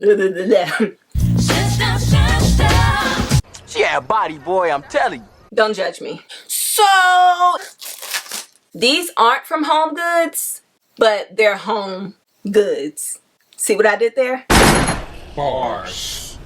She had a body, boy, I'm telling you. Don't judge me. So, these aren't from Homegoods, but they're home goods. See what I did there? Bars.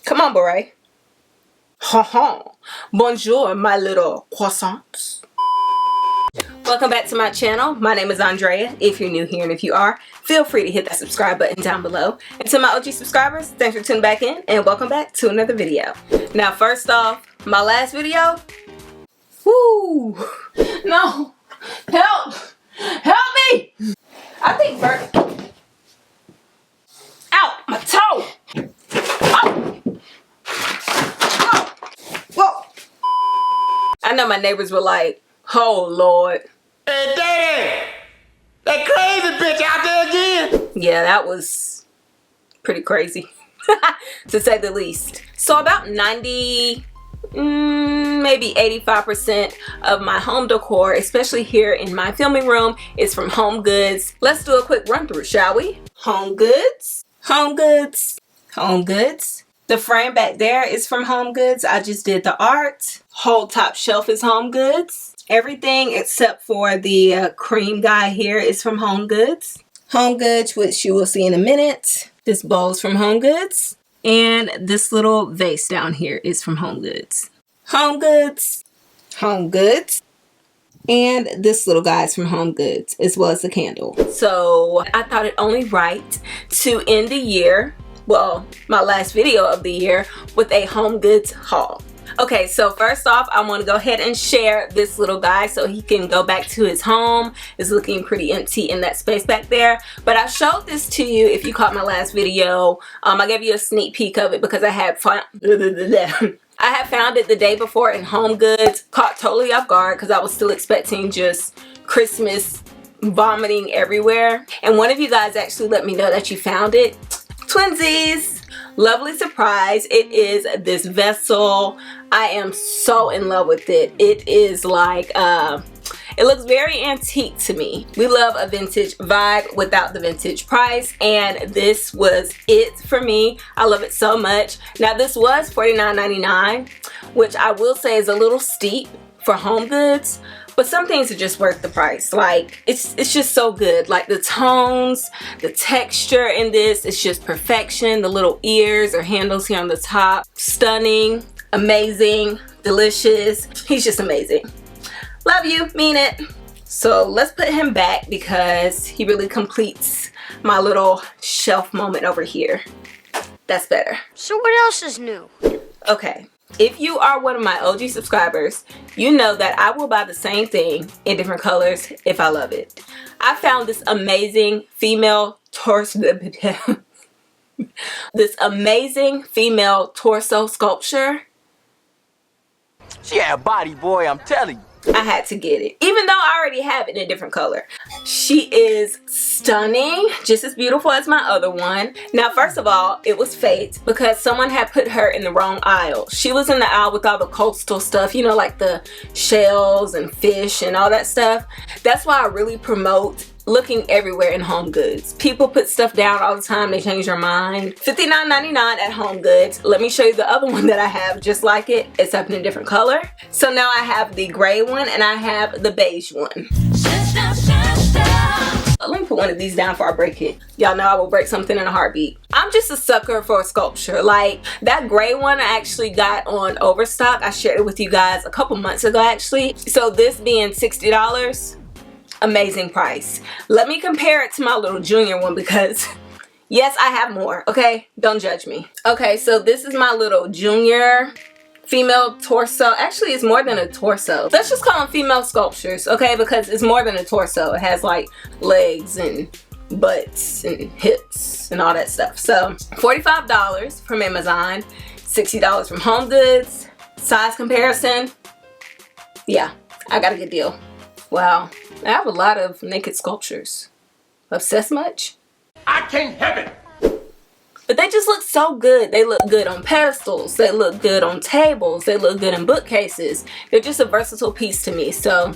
Come on, Beret. Ha ha. Bonjour, my little croissants. Welcome back to my channel. My name is Andrea. If you're new here and if you are, feel free to hit that subscribe button down below. And to my OG subscribers, thanks for tuning back in and welcome back to another video. Now, first off, my last video. Woo! No! Help! Help me! I think Bert. Ow! My toe! Oh! Whoa! I know my neighbors were like, oh Lord. Hey, Daddy! That crazy bitch out there again! Yeah, that was pretty crazy, to say the least. So about 90, maybe 85% of my home decor, especially here in my filming room, is from Homegoods. Let's do a quick run through, shall we? Homegoods, Homegoods, Homegoods. The frame back there is from Homegoods. I just did the art. Whole top shelf is Homegoods. Everything except for the cream guy here is from Homegoods. Homegoods, which you will see in a minute. This bowl's from Homegoods. And this little vase down here is from Homegoods. Homegoods, Homegoods. And this little guy's from Homegoods, as well as the candle. So I thought it only right to end the year, well, my last video of the year, with a Homegoods haul. Okay, so first off, I want to go ahead and share this little guy so he can go back to his home. It's looking pretty empty in that space back there. But I showed this to you if you caught my last video. I gave you a sneak peek of it because I had found it the day before in Homegoods. Caught totally off guard because I was still expecting just Christmas vomiting everywhere. And one of you guys actually let me know that you found it. Twinsies! Lovely surprise. It is this vessel. I am so in love with it. It is like, it looks very antique to me. We love a vintage vibe without the vintage price, and this was it for me. I love it so much. Now this was $49.99, which I will say is a little steep for Homegoods. But some things are just worth the price. Like, it's just so good. Like the tones, the texture in this, it's just perfection. The little ears or handles here on the top. Stunning, amazing, delicious. He's just amazing. Love you, mean it. So let's put him back because he really completes my little shelf moment over here. That's better. So what else is new? Okay. If you are one of my OG subscribers, you know that I will buy the same thing in different colors if I love it. I found this amazing female torso, sculpture. She had a body, boy, I'm telling you. I had to get it, even though I already have it in a different color. She is stunning, just as beautiful as my other one. Now, first of all, it was fate because someone had put her in the wrong aisle. She was in the aisle with all the coastal stuff, you know, like the shells and fish and all that stuff. That's why I really promote looking everywhere in Homegoods. People put stuff down all the time, they change their mind. $59.99 at Homegoods. Let me show you the other one that I have just like it, except in a different color. So now I have the gray one and I have the beige one. Let me put one of these down before I break it. Y'all know I will break something in a heartbeat. I'm just a sucker for a sculpture. Like that gray one I actually got on Overstock. I shared it with you guys a couple months ago actually. So this being $60, amazing price. Let me compare it to my little junior one because yes, I have more, okay? Don't judge me. Okay, so this is my little junior female torso. Actually, it's more than a torso. Let's just call them female sculptures, okay? Because it's more than a torso. It has like legs and butts and hips and all that stuff. So $45 from Amazon, $60 from Homegoods. Size comparison, yeah, I got a good deal. Wow, I have a lot of naked sculptures. Obsessed much? I can't have it. But they just look so good. They look good on pedestals. They look good on tables. They look good in bookcases. They're just a versatile piece to me. So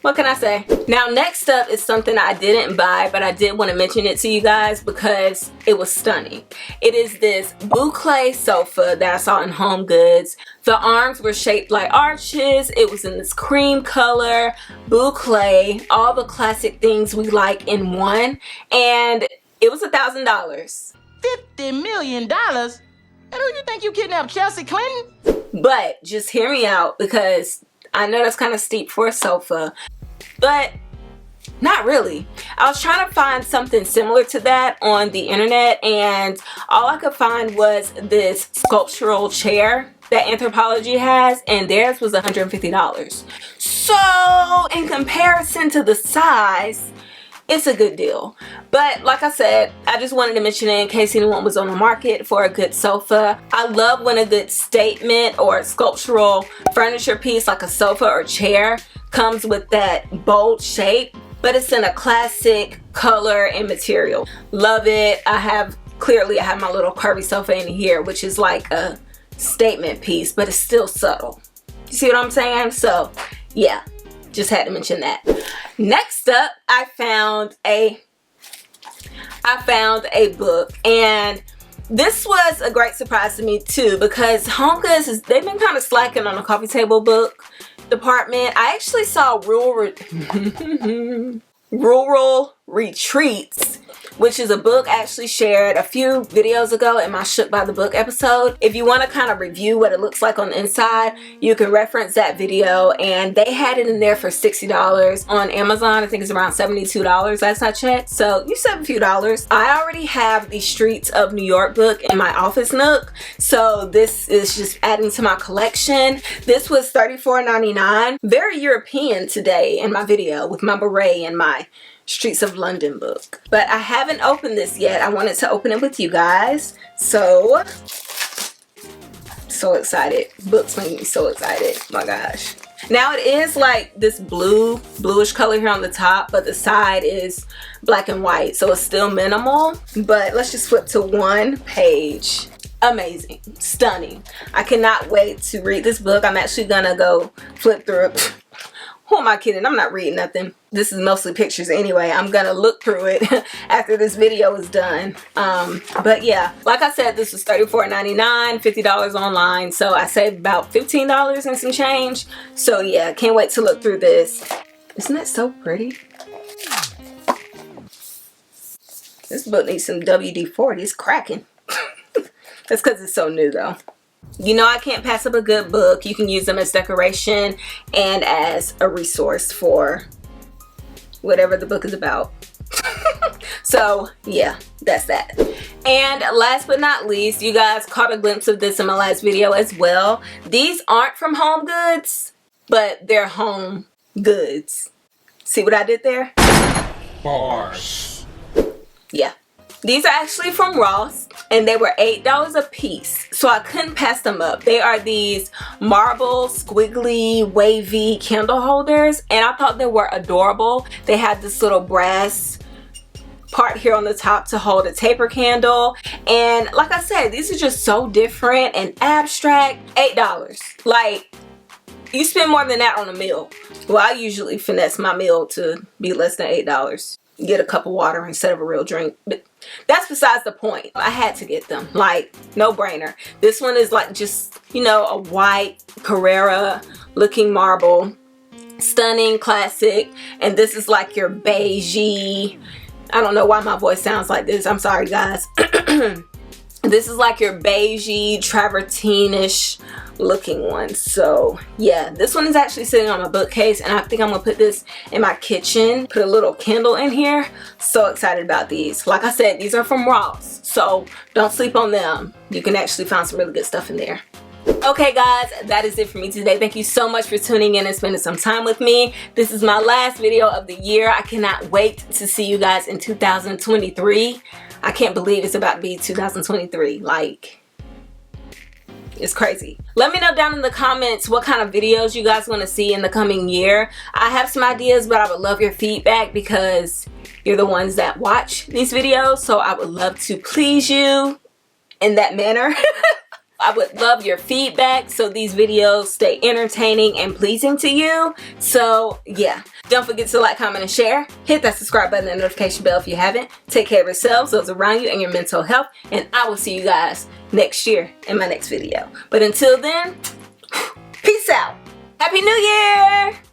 what can I say? Now next up is something I didn't buy, but I did want to mention it to you guys because it was stunning. It is this Boucle sofa that I saw in Homegoods. The arms were shaped like arches. It was in this cream color, Boucle, all the classic things we like in one, and it was $1,000. $50 million? And who you think you kidnapped, Chelsea Clinton? But just hear me out, because I know that's kind of steep for a sofa, but not really. I was trying to find something similar to that on the internet, and all I could find was this sculptural chair that Anthropologie has, and theirs was $150. So in comparison to the size, it's a good deal. But like I said, I just wanted to mention it in case anyone was on the market for a good sofa. I love when a good statement or sculptural furniture piece like a sofa or chair comes with that bold shape, but it's in a classic color and material. Love it. I have my little curvy sofa in here, which is like a statement piece, but it's still subtle. You see what I'm saying? So yeah, just had to mention that. Next up, I found a book, and this was a great surprise to me too, because Homegoods they've been kind of slacking on the coffee table book department. I actually saw Rural Retreats, which is a book I actually shared a few videos ago in my Shook by the Book episode. If you want to kind of review what it looks like on the inside, you can reference that video, and they had it in there for $60 on Amazon. I think it's around $72 last I checked, so you save a few dollars. I already have the Streets of New York book in my office nook, so this is just adding to my collection. This was $34.99. Very European today in my video with my beret and my Streets of London book, but I haven't opened this yet. I wanted to open it with you guys, so excited. Books make me so excited. My gosh. Now it is like this bluish color here on the top, but the side is black and white, so it's still minimal. But let's just flip to one page. Amazing, stunning. I cannot wait to read this book. I'm actually gonna go flip through it. Who am I kidding? I'm not reading nothing. This is mostly pictures anyway. I'm gonna look through it after this video is done. But yeah, like I said, this was $34.99, $50 online. So I saved about $15 and some change. So yeah, can't wait to look through this. Isn't that so pretty? This book needs some WD-40. It's cracking. That's because it's so new though. You know I can't pass up a good book. You can use them as decoration and as a resource for whatever the book is about. So yeah, that's that. And last but not least, you guys caught a glimpse of this in my last video as well. These aren't from Homegoods, but they're home goods. See what I did there? Bars. Yeah. These are actually from Ross, and they were $8 a piece, so I couldn't pass them up. They are these marble, squiggly, wavy candle holders, and I thought they were adorable. They had this little brass part here on the top to hold a taper candle, and like I said, these are just so different and abstract. $8. Like, you spend more than that on a meal. Well, I usually finesse my meal to be less than $8. Get a cup of water instead of a real drink, but that's besides the point. I had to get them, like, no brainer. This one is like just, you know, a white Carrara looking marble, stunning, classic. And this is like your beigey, I don't know why my voice sounds like this, I'm sorry guys. This is like your beigey, travertine-ish looking one. So yeah, this one is actually sitting on my bookcase, and I think I'm gonna put this in my kitchen, put a little candle in here. So excited about these. Like I said, these are from Ross, so don't sleep on them. You can actually find some really good stuff in there. Okay guys, that is it for me today. Thank you so much for tuning in and spending some time with me. This is my last video of the year. I cannot wait to see you guys in 2023. I can't believe it's about to be 2023. Like, It's crazy. Let me know down in the comments what kind of videos you guys want to see in the coming year. I have some ideas, but I would love your feedback because you're the ones that watch these videos. So I would love to please you in that manner. I would love your feedback so these videos stay entertaining and pleasing to you. So yeah, don't forget to like, comment, and share. Hit that subscribe button and notification bell if you haven't. Take care of yourselves, those around you, and your mental health. And I will see you guys next year in my next video. But until then, peace out. Happy New Year!